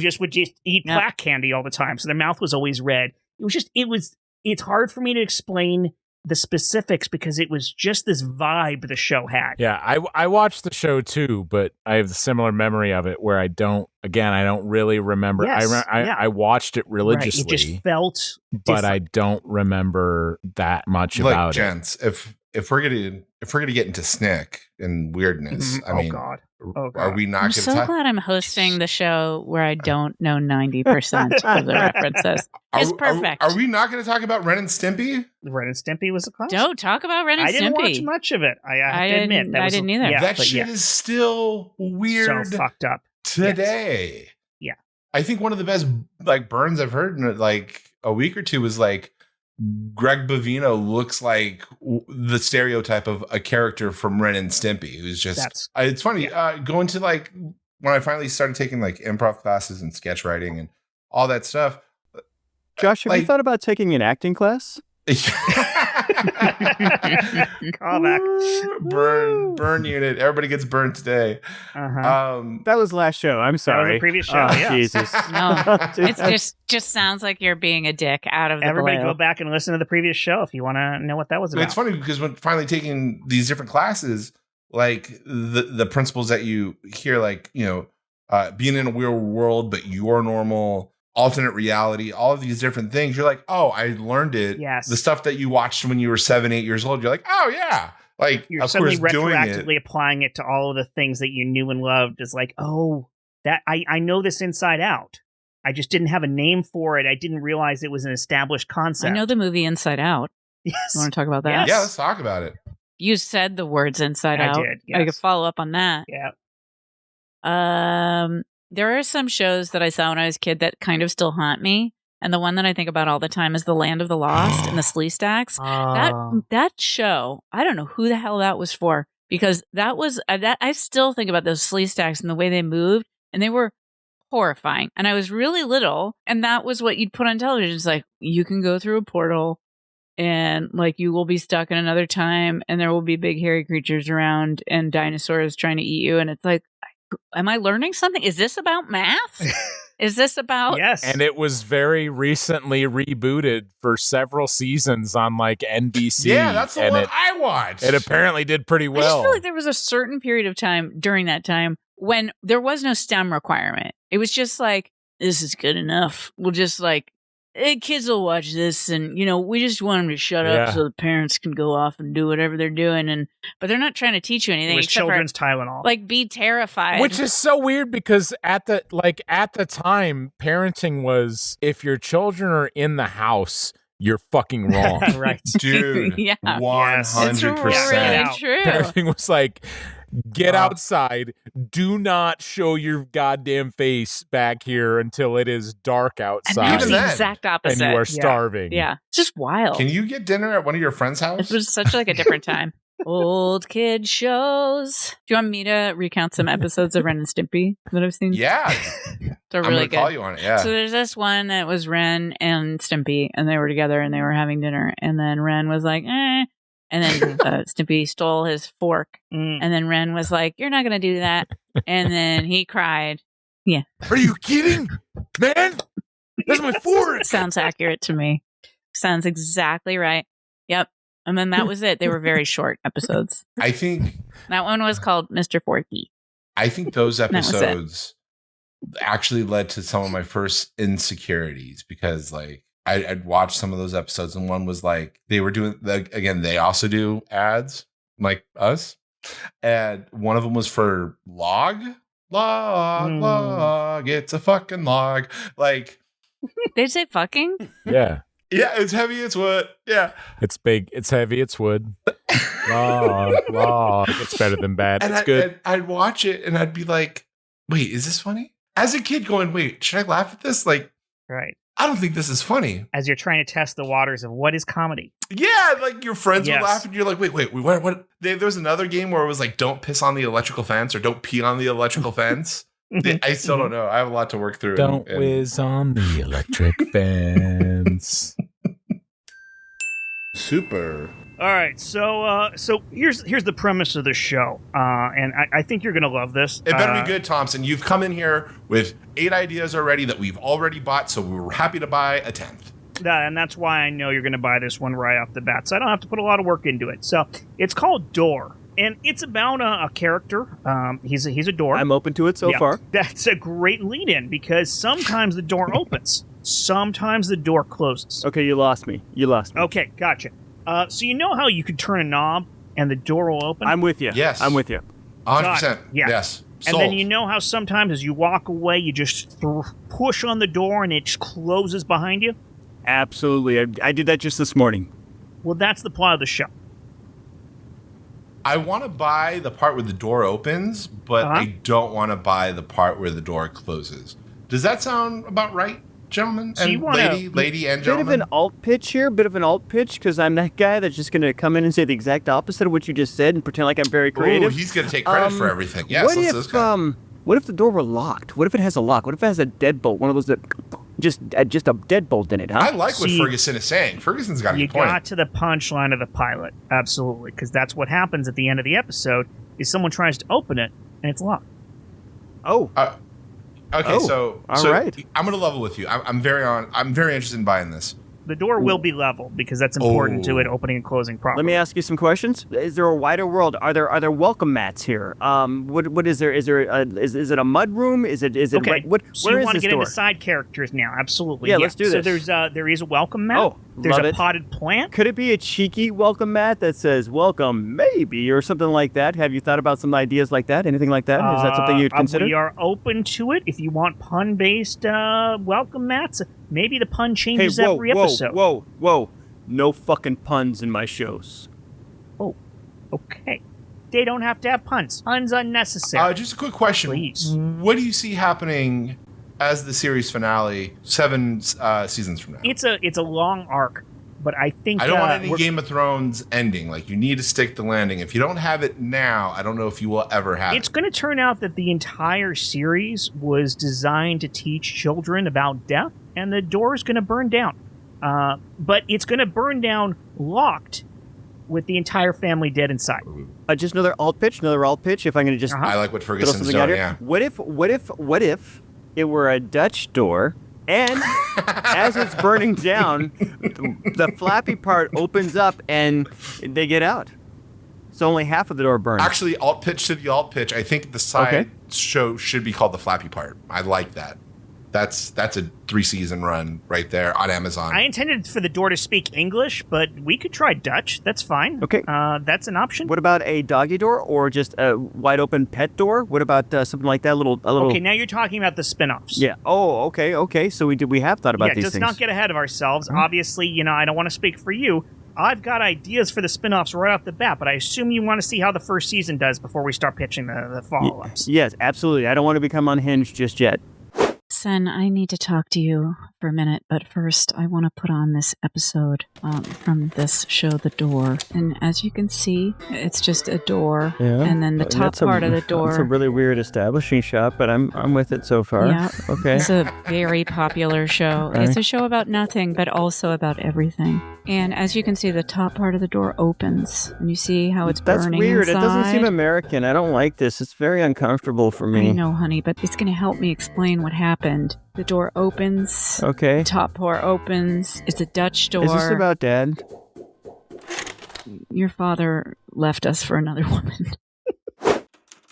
just would just eat plaque candy all the time. So their mouth was always red. It's hard for me to explain the specifics because it was just this vibe the show had. Yeah, I watched the show too, but I have a similar memory of it where I don't really remember. Yes, I watched it religiously. Right. It just felt different. But I don't remember that much about it. Gents, if we're gonna get into snick and weirdness, I mean, God. Are we not? I'm so glad I'm hosting the show where I don't know 90% of the references. It's perfect. Are we not going to talk about Ren and Stimpy? Ren and Stimpy was a classic. Don't talk about Ren and Stimpy. I didn't watch much of it. I have to admit. I didn't either. Yeah, that shit is still weird. So fucked up today. Yes. I think one of the best like burns I've heard in like a week or two was like Greg Bavino looks like the stereotype of a character from Ren and Stimpy who's just it's funny going to like when I finally started taking like improv classes and sketch writing and all that stuff. Josh, have you thought about taking an acting class? Callback. Burn unit. Everybody gets burned today. That was last show. I'm sorry. That was the previous show. Jesus. No, it just sounds like you're being a dick out of the Everybody blue. go back and listen to the previous show if you want to know what that was about. It's funny because when finally taking these different classes, like the principles that you hear, like, you know, being in a real world, but you're normal, alternate reality, all of these different things, you're like, oh, I learned it. Yes. The stuff that you watched when you were 7-8 years old, you're like, oh yeah. Like, you're of suddenly course, doing retroactively applying it to all of the things that you knew and loved. Is like, oh, that I know this inside out. I just didn't have a name for it. I didn't realize it was an established concept. I know the movie Inside Out. Yes. You want to talk about that? Yeah, let's talk about it. You said the words Inside Out. I did. Yes. I could follow up on that. Yeah. There are some shows that I saw when I was a kid that kind of still haunt me. And the one that I think about all the time is The Land of the Lost and the Slee Stacks. That show, I don't know who the hell that was for, because that was that I still think about those Slee Stacks and the way they moved, and they were horrifying. And I was really little, and that was what you'd put on television. It's like, you can go through a portal and like you will be stuck in another time, and there will be big hairy creatures around and dinosaurs trying to eat you. And it's like, am I learning something? Is this about math? Is this about... Yes. And it was very recently rebooted for several seasons on like NBC. Yeah, that's the one I watched. It apparently did pretty well. I just feel like there was a certain period of time during that time when there was no STEM requirement. It was just like, this is good enough. We'll just like, hey, kids will watch this, and you know, we just want them to shut up so the parents can go off and do whatever they're doing, but they're not trying to teach you anything. It was children's Tylenol. Like, be terrified. Which is so weird because at the time, parenting was, if your children are in the house, you're fucking wrong. Right. Dude, 100%. It's really true. Parenting was like, get outside. Do not show your goddamn face back here until it is dark outside. And that was the exact opposite. And you are starving. Yeah. It's just wild. Can you get dinner at one of your friends' house? It was such like a different time. Old kid shows. Do you want me to recount some episodes of Ren and Stimpy that I've seen? Yeah. They're really good. Call you on it, yeah. So there's this one that was Ren and Stimpy, and they were together and they were having dinner, and then Ren was like, eh. And then Stimpy stole his fork. And then Ren was like, you're not going to do that. And then he cried. Yeah. Are you kidding? Man, that's my fork. Sounds accurate to me. Sounds exactly right. Yep. And then that was it. They were very short episodes. I think that one was called Mr. Forky. I think those episodes actually led to some of my first insecurities because like I'd watched some of those episodes, and one was like they were doing again. They also do ads like us, and one of them was for log. It's a fucking log. Like they say fucking. Yeah. Yeah, it's heavy. It's wood. Yeah, it's big. It's heavy. It's wood. Log. It's better than bad. And it's good. I'd watch it, and I'd be like, "Wait, is this funny?" As a kid, going, "Wait, should I laugh at this?" Like, right. I don't think this is funny. As you're trying to test the waters of what is comedy. Yeah, like your friends Yes. would laugh and you're like, wait, what? There was another game where it was like, don't piss on the electrical fence or don't pee on the electrical fence. I still don't know. I have a lot to work through. Don't whiz on the electric fence. Super. All right, so here's the premise of the show, and I think you're gonna love this. It better be good, Thompson. You've come in here with 8 ideas already that we've already bought, so we were happy to buy a 10th. And that's why I know you're gonna buy this one right off the bat, so I don't have to put a lot of work into it. So it's called Door, and it's about a character. He's a door. I'm open to it so far. That's a great lead-in because sometimes the door opens, sometimes the door closes. Okay, you lost me. Okay, gotcha. So you know how you could turn a knob and the door will open? I'm with you. Yes. I'm with you. 100%. Yeah. Yes. And then you know how sometimes as you walk away, you just push on the door and it closes behind you? Absolutely. I did that just this morning. Well, that's the plot of the show. I want to buy the part where the door opens, but I don't want to buy the part where the door closes. Does that sound about right, gentlemen? So and you wanna- lady and Bit gentlemen? of an alt pitch here, because I'm that guy that's just going to come in and say the exact opposite of what you just said and pretend like I'm very Ooh, creative. he's going to take credit for everything. Yes, what let's if do this guy. what if the door were locked? What if it has a lock? What if it has a deadbolt? One of those that just a deadbolt in it, huh? I like what See, Ferguson is saying. Ferguson's got a You good point. got to the punchline of the pilot. Absolutely. Because that's what happens at the end of the episode is someone tries to open it and it's locked. Oh, Okay, so all right. I'm going to level with you. I'm very interested in buying this. The door will be leveled because that's important to it opening and closing properly. let me ask you some questions. Is there a wider world? Are there welcome mats here? What is there? Is it a mud room? Is it Okay, right, so where you is want to this get door? into side characters now? Absolutely. Yeah, let's do So this. there is a welcome mat. Oh, there's love a it. potted plant. Could it be a cheeky welcome mat that says "welcome, maybe" or something like that? Have you thought about some ideas like that? Anything like that? Is that something you'd consider? We are open to it. If you want pun-based welcome mats, maybe the pun changes every episode. Whoa! No fucking puns in my shows. Oh, okay. They don't have to have puns. Puns unnecessary. Just a quick question. Please. What do you see happening as the series finale 7 seasons from now? It's a long arc, but I think I don't want any Game of Thrones ending. Like, you need to stick the landing. If you don't have it now, I don't know if you will ever have It's it. going to turn out that the entire series was designed to teach children about death, and the door is going to burn down. But it's going to burn down locked with the entire family dead inside. Just another alt pitch. If I'm going to just I like what throw Ferguson's something out doing, here. yeah. What if it were a Dutch door, and as it's burning down, the flappy part opens up and they get out. So only half of the door burns. Actually, alt pitch to the alt pitch. I think the side show should be called The Flappy Part. I like that. That's a 3-season run right there on Amazon. I intended for the door to speak English, but we could try Dutch. That's fine. Okay. That's an option. What about a doggy door or just a wide open pet door? What about something like that? A little. Okay, now you're talking about the spin-offs. Yeah. Oh, okay. So we have thought about these let's things. not get ahead of ourselves. Obviously, I don't want to speak for you. I've got ideas for the spin-offs right off the bat, but I assume you want to see how the first season does before we start pitching the follow-ups. Yes, absolutely. I don't want to become unhinged just yet. Sen, I need to talk to you for a minute, but first I want to put on this episode from this show, The Door. And as you can see, it's just a door, and then the top part of the door. It's a really weird establishing shot, but I'm with it so far. Yeah, okay. It's a very popular show. Right. It's a show about nothing, but also about everything. And as you can see, the top part of the door opens, and you see how it's That's burning weird. inside. It doesn't seem American. I don't like this. It's very uncomfortable for me. I know, honey, but it's going to help me explain what happened. The door opens. Okay. The top door opens. It's a Dutch door. Is this about Dad? Your father left us for another woman.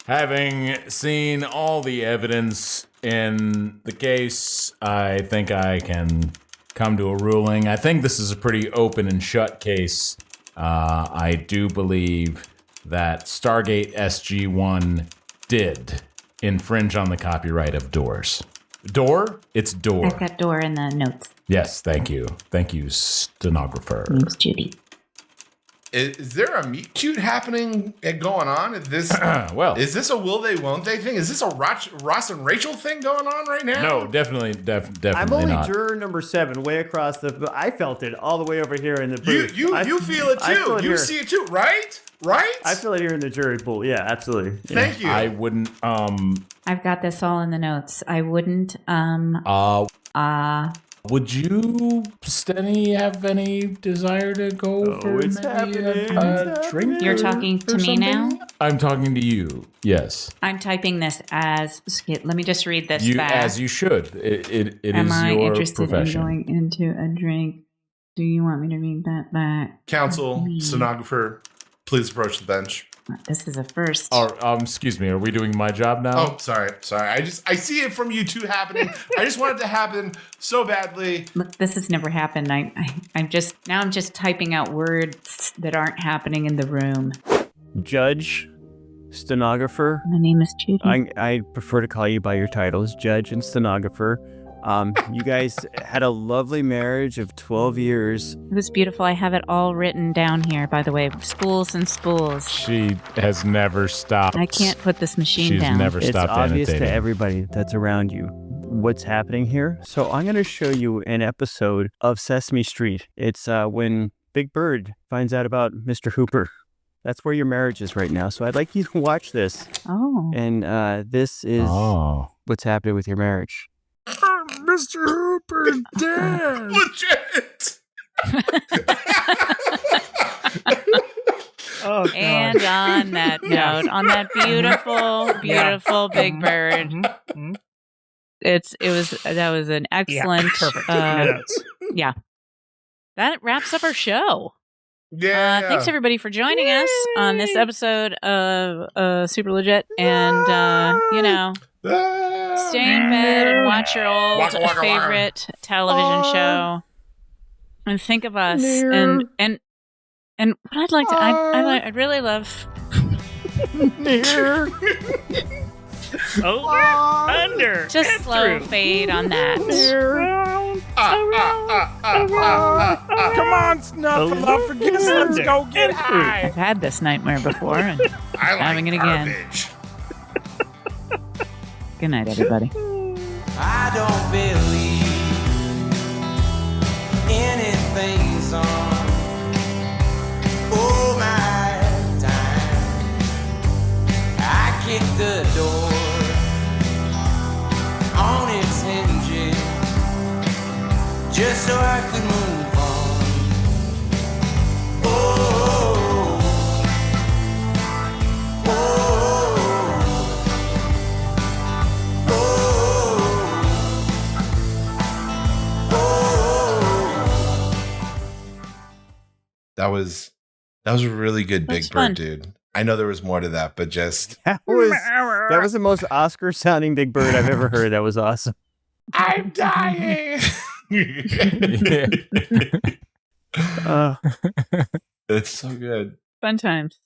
Having seen all the evidence in the case, I think I can come to a ruling. I think this is a pretty open and shut case. I do believe that Stargate SG-1 did infringe on the copyright of Doors. Door? It's Door. I've got door in the notes. Yes, thank you. Thank you, stenographer. Name's Judy. Is there a meet cute happening going on? Is this is this a will they won't they thing? Is this a Ross and Rachel thing going on right now? No, definitely I'm only not. juror number 7, way across the. I felt it all the way over here in the booth. You feel it too. You see it too, right? Right? I feel it here in the jury pool. Yeah, absolutely. Yeah. Thank you. I wouldn't. I've got this all in the notes. I wouldn't. Would you, Stenny, have any desire to go for maybe a drink? You're talking to me now? I'm talking to you. Yes. I'm typing this as. Let me just read this back. As you should. It Am is I your interested profession. in going into a drink? Do you want me to read that back? Counsel, stenographer, please approach the bench. This is a first. Oh, excuse me. Are we doing my job now? Oh, sorry. I see it from you two happening. I just want it to happen so badly. Look, this has never happened. I'm just typing out words that aren't happening in the room. Judge, stenographer. My name is Judy. I prefer to call you by your titles, judge and stenographer. You guys had a lovely marriage of 12 years. It was beautiful. I have it all written down here, by the way. Spools and spools. She has never stopped. I can't put this machine down. She's never It's stopped obvious annotating. to everybody that's around you what's happening here. So I'm going to show you an episode of Sesame Street. It's when Big Bird finds out about Mr. Hooper. That's where your marriage is right now. So I'd like you to watch this. Oh. And this is what's happening with your marriage. Mr. Hooper, Dad. Legit. Oh, God. And on that note, on that beautiful Big Bird, that was an excellent. Perfect. Yeah, that wraps up our show. Yeah. Thanks everybody for joining us on this episode of Super Legit, and stay in bed and watch your old Waka, waka, favorite television show, and think of us and what I'd like to I'd really love Over, under, just and slow through. fade on that. Come on, Snuffleupagus, let's go get high. I've had this nightmare before, and I like having it again. garbage. Good night, everybody. I don't believe anything's on. Oh my time, I kicked the door on its hinges just so I could move on. Oh, That was a really good That's Big fun. Bird, dude. I know there was more to that, but just That was the most Oscar sounding Big Bird I've ever heard. That was awesome. I'm dying. Uh, It's so good. Fun times.